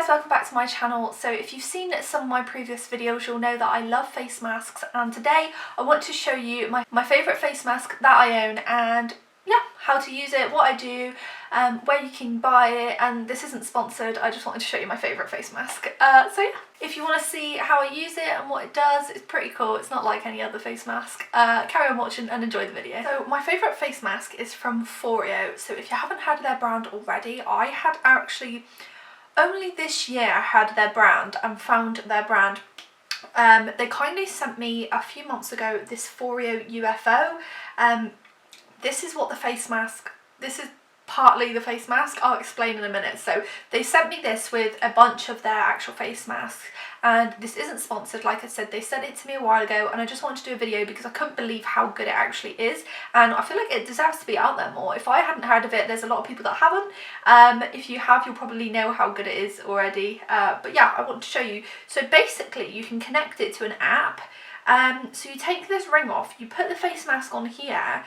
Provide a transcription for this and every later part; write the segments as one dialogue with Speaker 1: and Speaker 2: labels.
Speaker 1: guys, welcome back to my channel. So if you've seen some of my previous videos, you'll know that I love face masks, and today I want to show you my favourite face mask that I own, and yeah, how to use it, what I do, where you can buy it. And this isn't sponsored, I just wanted to show you my favourite face mask. So yeah, if you want to see how I use it and what it does, it's pretty cool. It's not like any other face mask. Carry on watching and enjoy the video. So my favourite face mask is from Foreo. So if you haven't heard of their brand already, I had actually only this year I had their brand and found their brand. They kindly sent me a few months ago this Foreo UFO. This is what the face mask, this is partly the face mask, I'll explain in a minute. So they sent me this with a bunch of their actual face masks, and this isn't sponsored, like I said. They sent it to me a while ago and I just wanted to do a video because I couldn't believe how good it actually is, and I feel like it deserves to be out there more. If I hadn't heard of it, there's a lot of people that haven't. If you have, you'll probably know how good it is already, but yeah, I want to show you. So basically you can connect it to an app. So you take this ring off, you put the face mask on here,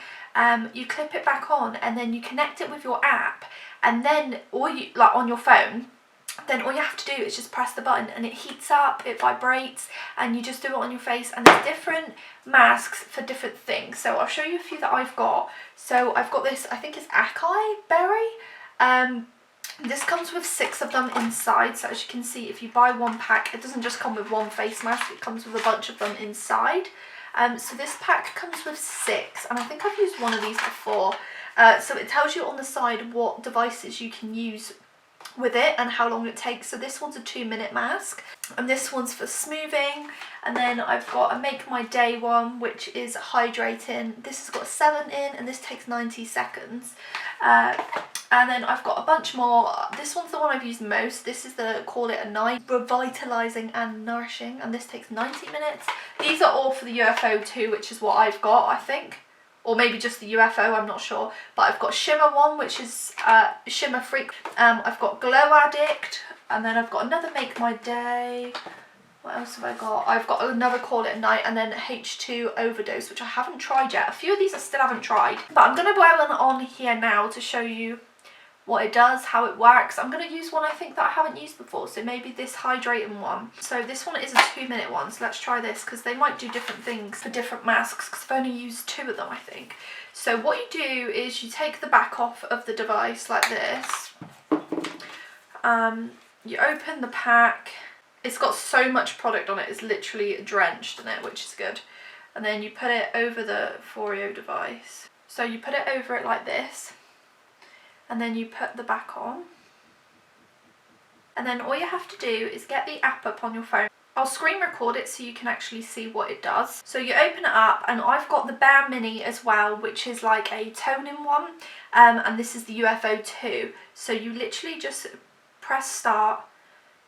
Speaker 1: you clip it back on, and then you connect it with your app, and then on your phone, then all you have to do is just press the button and it heats up, it vibrates, and you just do it on your face. And there's different masks for different things, so I'll show you a few that I've got. So I've got this, I think it's acai berry. This comes with 6 of them inside, so as you can see, if you buy one pack, it doesn't just come with one face mask, it comes with a bunch of them inside. So this pack comes with 6, and I think I've used one of these before. So it tells you on the side what devices you can use with it and how long it takes. So this one's a 2-minute mask, and this one's for smoothing. And then I've got a Make My Day one, which is hydrating. This has got 7 in, and this takes 90 seconds. And then I've got a bunch more. This one's the one I've used most. This is the Call It a Night, revitalising and nourishing, and this takes 90 minutes. These are all for the UFO too, which is what I've got, I think. Or maybe just the UFO, I'm not sure. But I've got Shimmer one, which is Shimmer Freak. I've got Glow Addict, and then I've got another Make My Day. What else have I got? I've got another Call It a Night, and then H2 Overdose, which I haven't tried yet. A few of these I still haven't tried. But I'm going to wear one on here now to show you what it does, how it works. I'm going to use one I think that I haven't used before, so maybe this hydrating one. So this one is a 2-minute one, so let's try this, because they might do different things for different masks, because I've only used 2 of them, I think. So what you do is you take the back off of the device like this. You open the pack. It's got so much product on it, it's literally drenched in it, which is good. And then you put it over the Foreo device. So you put it over it like this, and then you put the back on. And then all you have to do is get the app up on your phone. I'll screen record it so you can actually see what it does. So you open it up, and I've got the Bare Mini as well, which is like a toning one, and this is the UFO 2. So you literally just press start,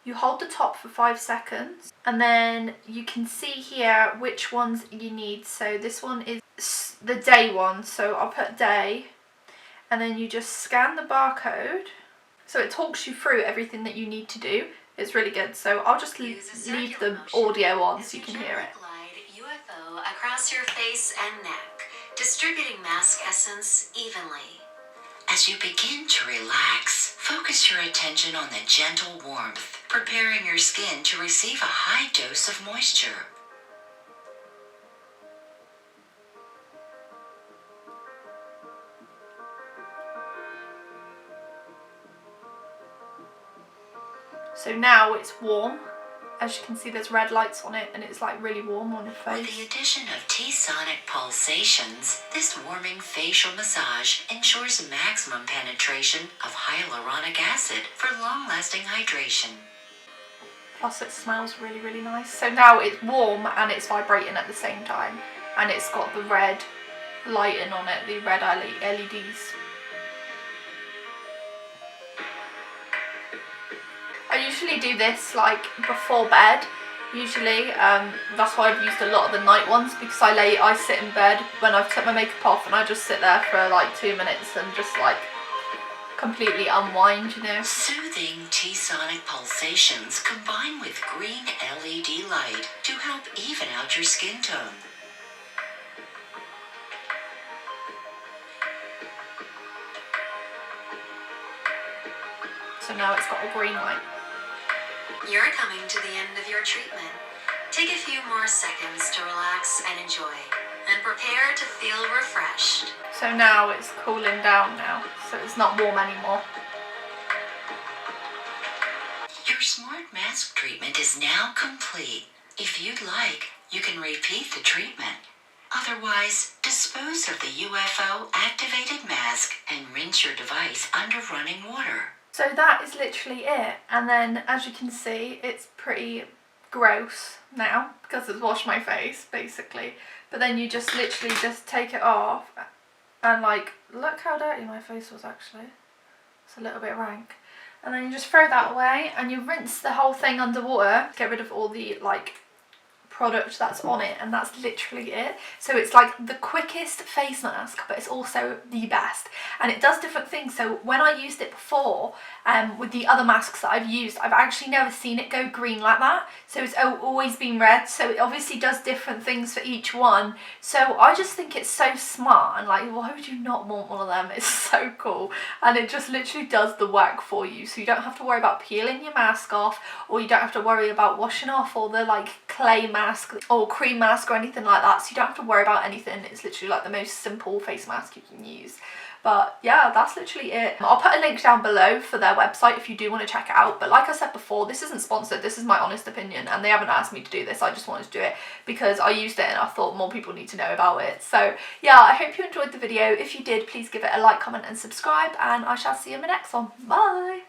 Speaker 1: you hold the top for 5 seconds, and then you can see here which ones you need. So this one is the day one, so I'll put day, and then you just scan the barcode. So it talks you through everything that you need to do. It's really good. So I'll just leave the audio on so you can hear it.
Speaker 2: Glide UFO across your face and neck, distributing mask essence evenly. As you begin to relax, focus your attention on the gentle warmth, preparing your skin to receive a high dose of moisture.
Speaker 1: So now it's warm. As you can see, there's red lights on it, and it's like really warm on your face.
Speaker 2: With the addition of T-sonic pulsations, this warming facial massage ensures maximum penetration of hyaluronic acid for long-lasting hydration.
Speaker 1: Plus it smells really, really nice. So now it's warm and it's vibrating at the same time, and it's got the red lighting on it, the red LEDs. I usually do this like before bed, usually. That's why I've used a lot of the night ones, because I sit in bed when I've took my makeup off, and I just sit there for like 2 minutes and just like completely unwind, you know.
Speaker 2: Soothing T-sonic pulsations combine with green LED light to help even out your skin tone.
Speaker 1: So now it's got a green light.
Speaker 2: You're coming to the end of your treatment. Take a few more seconds to relax and enjoy, and prepare to feel refreshed.
Speaker 1: So now it's cooling down now, so it's not warm anymore.
Speaker 2: Your smart mask treatment is now complete. If you'd like, you can repeat the treatment. Otherwise, dispose of the UFO activated mask and rinse your device under running water.
Speaker 1: So that is literally it, and then as you can see, it's pretty gross now because it's washed my face basically, but then you just literally just take it off and like, look how dirty my face was actually. It's a little bit rank. And then you just throw that away and you rinse the whole thing underwater, get rid of all the like product that's on it, and that's literally it. So it's like the quickest face mask, but it's also the best, and it does different things. So when I used it before with the other masks that I've used, I've actually never seen it go green like that, so it's always been red. So it obviously does different things for each one. So I just think it's so smart, and like, why would you not want one of them? It's so cool, and it just literally does the work for you, so you don't have to worry about peeling your mask off, or you don't have to worry about washing off all the like clay mask or cream mask or anything like that, so you don't have to worry about anything. It's literally like the most simple face mask you can use. But yeah, that's literally it. I'll put a link down below for their website if you do want to check it out. But like I said before, this isn't sponsored, this is my honest opinion, and they haven't asked me to do this. I just wanted to do it because I used it and I thought more people need to know about it. So yeah, I hope you enjoyed the video. If you did, please give it a like, comment and subscribe, and I shall see you in my next one. Bye!